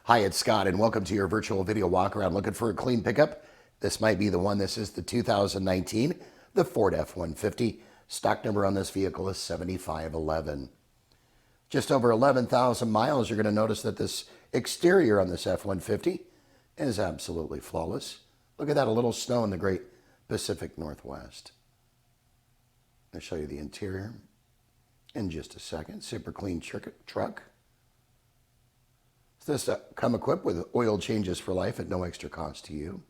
Hi, it's Scott, and welcome to your virtual video walk around. Looking for a clean pickup? This might be the one. This is the 2019, the Ford F-150. Stock number on this vehicle is 7511. Just over 11,000 miles. You're going to notice that this exterior on this F-150 is absolutely flawless. Look at that, a little snow in the great Pacific Northwest. I'll show you the interior in just a second. Super clean truck. This come equipped with oil changes for life at no extra cost to you.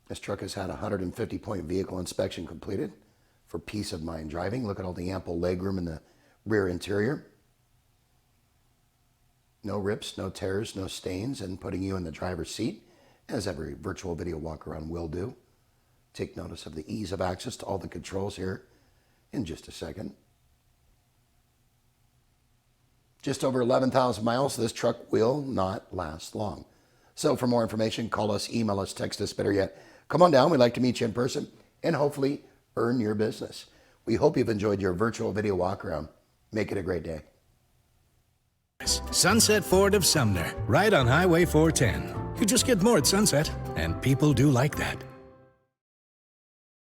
This truck has had a 150-point vehicle inspection completed for peace of mind driving. Look at all the ample legroom in the rear interior. No rips, no tears, no stains, and putting you in the driver's seat, as every virtual video walk around will do. Take notice of the ease of access to all the controls here in just a second. Just over 11,000 miles, this truck will not last long. So for more information, call us, email us, text us, better yet, come on down. We'd like to meet you in person and hopefully earn your business. We hope you've enjoyed your virtual video walk around. Make it a great day. Sunset Ford of Sumner, right on Highway 410. You just get more at Sunset, and people do like that.